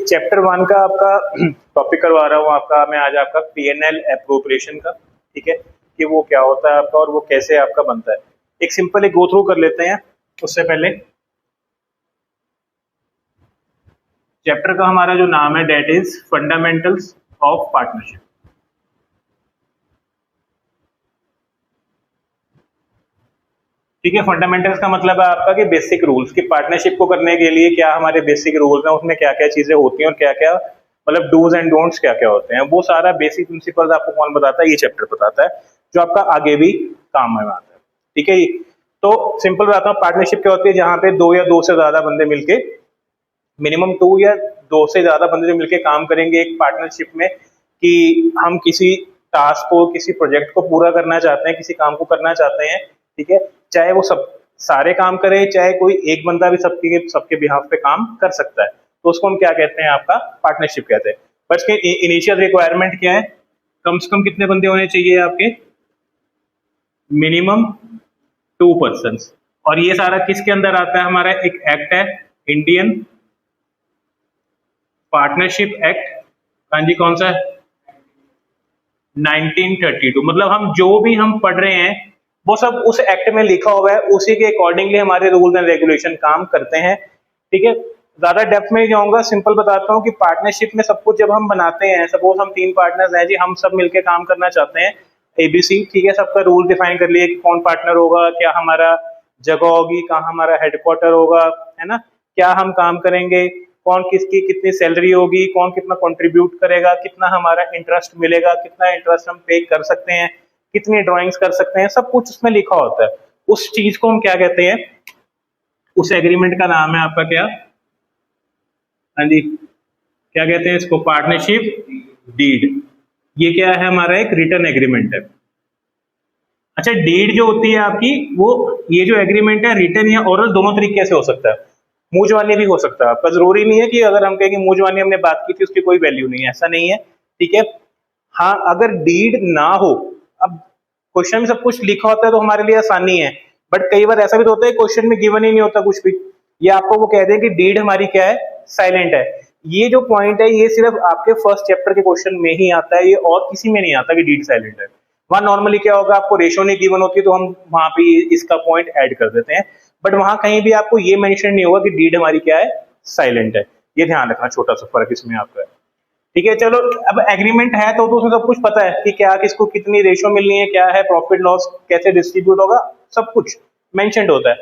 Chapter 1 का आपका topic करवा रहा हूँ आपका मैं आज आपका पीएनएल एप्रोप्रिएशन का, ठीक है, कि वो क्या होता है आपका और वो कैसे आपका बनता है। एक सिंपल एक गो थ्रू कर लेते हैं। उससे पहले चैप्टर का हमारा जो नाम है that is fundamentals of partnership. ठीक है, फंडामेंटल्स का मतलब है आपका कि बेसिक रूल्स की पार्टनरशिप को करने के लिए क्या हमारे बेसिक रूल्स हैं, उसमें क्या क्या चीजें होती हैं और क्या क्या मतलब डूज एंड डोंट्स क्या क्या होते हैं, वो सारा बेसिक प्रिंसिपल्स आपको कौन बताता है, ये चैप्टर बताता है, जो आपका आगे भी काम में आता है। ठीक है, तो सिंपल बताता हूँ, पार्टनरशिप क्या होती है, जहां पे दो या दो से ज्यादा बंदे मिलके, मिनिमम 2 या 2 से ज्यादा बंदे जो मिलके काम करेंगे एक पार्टनरशिप में, कि हम किसी टास्क को, किसी प्रोजेक्ट को पूरा करना चाहते हैं, किसी काम को करना चाहते हैं। ठीक है, चाहे वो सब सारे काम करे, चाहे कोई एक बंदा भी सबके सबके बिहाफ पे काम कर सकता है, तो उसको हम क्या कहते हैं, आपका पार्टनरशिप कहते हैं। पर इसके इनिशियल रिक्वायरमेंट क्या है, कम से कम कितने बंदे होने चाहिए आपके, मिनिमम 2 पर्सन्स। और ये सारा किसके अंदर आता है, हमारा एक एक्ट है, इंडियन पार्टनरशिप एक्ट। हाँ जी, कौन सा है, 1932। मतलब हम जो भी हम पढ़ रहे हैं वो सब उस एक्ट में लिखा हुआ है, उसी के अकॉर्डिंगली हमारे रूल्स एंड रेगुलेशन काम करते हैं। ठीक है, ज्यादा डेप्थ में नहीं जाऊंगा, सिंपल बताता हूँ कि पार्टनरशिप में सब कुछ जब हम बनाते हैं, सपोज हम 3 पार्टनर्स हैं जी, हम सब मिलके काम करना चाहते हैं, एबीसी। ठीक है, सबका रूल डिफाइन कर लिए कि कौन पार्टनर होगा, क्या हमारा जगह होगी, कहाँ हमारा हेडक्वार्टर होगा, है ना, क्या हम काम करेंगे, कौन किसकी कितनी सैलरी होगी, कौन कितना कंट्रीब्यूट करेगा, कितना हमारा इंटरेस्ट मिलेगा, कितना इंटरेस्ट हम पे कर सकते हैं, कितनी ड्राइंग्स कर सकते हैं, सब कुछ उसमें लिखा होता है। उस चीज को हम क्या कहते हैं, उस एग्रीमेंट का नाम है आपका क्या, हाँ जी, क्या कहते हैं इसको, पार्टनरशिप डीड। ये क्या है, हमारा एक रिटर्न एग्रीमेंट है। अच्छा, डीड जो होती है आपकी, वो ये जो एग्रीमेंट है रिटर्न या ओरल दोनों तरीके से हो सकता है, मुंह जबानी भी हो सकता है आपका। जरूरी नहीं है कि अगर हम कहें कि मुंह जबानी हमने बात की थी उसकी कोई वैल्यू नहीं है, ऐसा नहीं है। ठीक है, हाँ, अगर डीड ना हो, अब क्वेश्चन में सब कुछ लिखा होता है तो हमारे लिए आसानी है, बट कई बार ऐसा भी तो होता है क्वेश्चन में गिवन ही नहीं होता कुछ भी, ये आपको वो कह दें कि डीड हमारी क्या है, साइलेंट है। ये जो पॉइंट है ये सिर्फ आपके फर्स्ट चैप्टर के क्वेश्चन में ही आता है, ये और किसी में नहीं आता कि डीड साइलेंट है। वहां नॉर्मली क्या होगा, आपको रेशो नहीं गिवन होती तो हम वहां पे इसका पॉइंट ऐड कर देते हैं, बट वहां कहीं भी आपको ये मेंशन नहीं होगा कि डीड हमारी क्या है, साइलेंट है। ये ध्यान रखना, छोटा सा फर्क इसमें आपका है। ठीक है, चलो, अब एग्रीमेंट है तो उसमें सब कुछ पता है कि क्या किसको कितनी रेशो मिलनी है, क्या है प्रॉफिट लॉस कैसे डिस्ट्रीब्यूट होगा, सब कुछ मेंशन्ड होता है।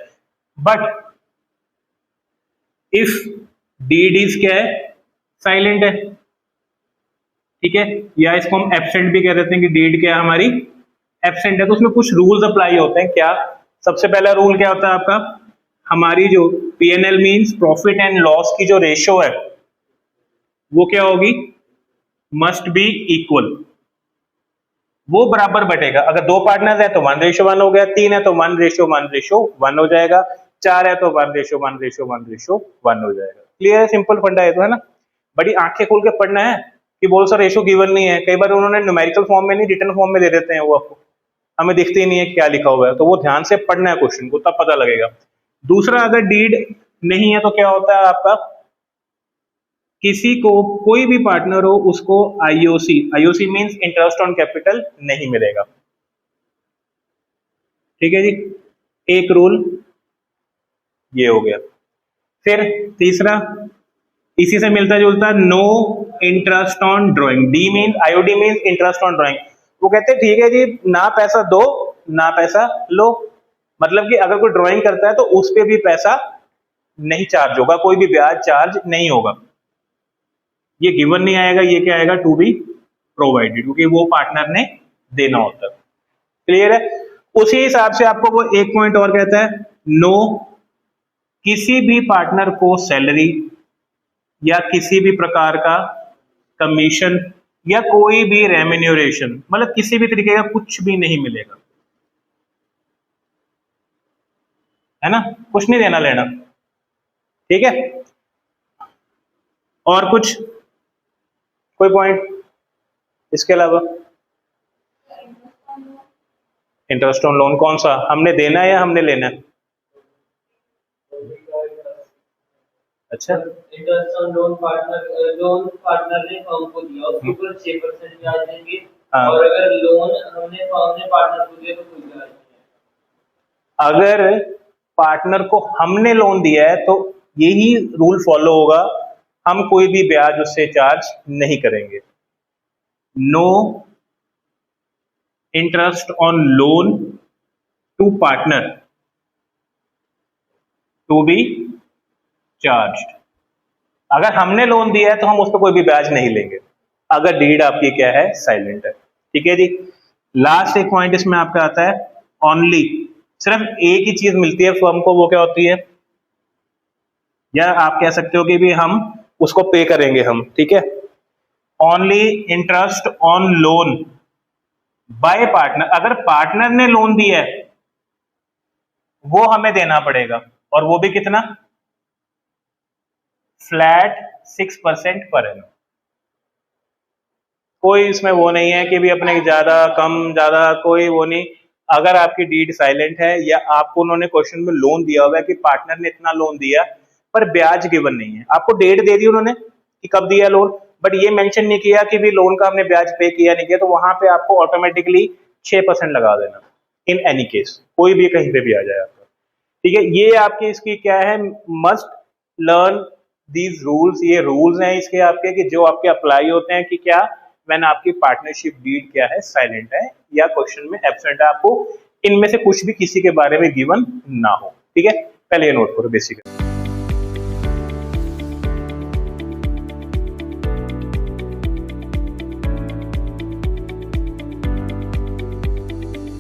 बट इफ डीड इज क्या है, साइलेंट है, ठीक है, या इसको हम एब्सेंट भी कह देते हैं कि डीड क्या है हमारी, एब्सेंट है, तो उसमें कुछ रूल्स अप्लाई होते हैं। क्या, सबसे पहला रूल क्या होता है आपका, हमारी जो PNL means profit and loss की जो रेशो है वो क्या होगी, मस्ट बी इक्वल, वो बराबर बटेगा। अगर 2 पार्टनर्स है तो 1:1 हो गया, 3 है तो 1:1:1 हो जाएगा, 4 है तो 1:1:1 हो जाएगा। क्लियर है, सिंपल फंडा है तो, है ना। बड़ी आंखें खोल के पढ़ना है कि बोल सर रेशो गिवन नहीं है, कई बार उन्होंने न्यूमेरिकल फॉर्म में नहीं रिटर्न फॉर्म में दे देते हैं, वो आपको हमें दिखते ही नहीं है क्या लिखा हुआ है, तो वो ध्यान से पढ़ना है क्वेश्चन को, तब पता लगेगा। दूसरा, अगर डीड नहीं है तो क्या होता है आपका, किसी को कोई भी पार्टनर हो उसको IOC, IOC means interest on capital, नहीं मिलेगा। ठीक है जी, एक रूल ये हो गया। फिर तीसरा, इसी से मिलता जुलता, no interest on drawing, D mean IOD mean interest on drawing. वो कहते हैं ठीक है जी, ना पैसा दो ना पैसा लो, मतलब कि अगर कोई ड्राइंग करता है तो उस पर भी पैसा नहीं चार्ज होगा, कोई भी ब्याज चार्ज नहीं होगा। ये गिवन नहीं आएगा, ये क्या आएगा, टू बी प्रोवाइडेड, क्योंकि वो पार्टनर ने देना होता है। क्लियर है, उसी हिसाब से आपको वो एक पॉइंट और कहता है, नो, किसी भी पार्टनर को सैलरी या किसी भी प्रकार का कमीशन या कोई भी रेम्यूनरेशन, मतलब किसी भी तरीके का कुछ भी नहीं मिलेगा, है ना, कुछ नहीं देना लेना। ठीक है, और कुछ कोई पॉइंट इसके अलावा, इंटरेस्ट ऑन लोन कौन सा, हमने देना है या हमने लेना है, अच्छा, इंटरेस्ट ऑन लोन पार्टनर ने फर्म को दिया, उसके ऊपर 6% ब्याज देंगे। हाँ। और अगर लोन हमने फर्म ने पार्टनर को दिया तो कोई ब्याज नहीं है। अगर पार्टनर को हमने लोन दिया है तो यही रूल फॉलो होगा, हम कोई भी ब्याज उससे चार्ज नहीं करेंगे। No interest on loan to partner to be charge. अगर हमने लोन दिया है तो हम उस पर कोई भी ब्याज नहीं लेंगे, अगर डीड आपकी क्या है, साइलेंट है। ठीक है जी। लास्ट एक पॉइंट इसमें आपका आता है, ओनली, सिर्फ एक ही चीज मिलती है फर्म को, वो क्या होती है, या आप कह सकते हो कि भी हम उसको पे करेंगे हम, ठीक है। Only interest on loan by partner, अगर पार्टनर ने लोन दिया है वो हमें देना पड़ेगा, और वो भी कितना, फ्लैट 6% पर एनम। कोई इसमें वो नहीं है कि भी अपने ज्यादा कम ज्यादा, कोई वो नहीं। अगर आपकी डीड साइलेंट है या आपको उन्होंने क्वेश्चन में लोन दिया हुआ है कि पार्टनर ने इतना लोन दिया पर ब्याज गिवन नहीं है, आपको डेट दे दी उन्होंने कि कब दिया लोन, बट ये मेंशन नहीं किया कि भी लोन का हमने ब्याज पे किया नहीं किया, तो वहां पे आपको ऑटोमेटिकली 6% लगा देना इन एनी केस, कोई भी कहीं पे भी आ जाए आपका। ठीक है, ये आपकी इसकी क्या है, मस्ट लर्न दीज रूल्स, ये रूल्स हैं इसके आपके कि जो आपके अप्लाई होते हैं कि क्या व्हेन आपकी पार्टनरशिप डीड क्या है, साइलेंट है या क्वेश्चन में एब्सेंट है, आपको इनमें से कुछ भी किसी के बारे में गिवन ना हो। ठीक है, पहले ये नोट करो बेसिक।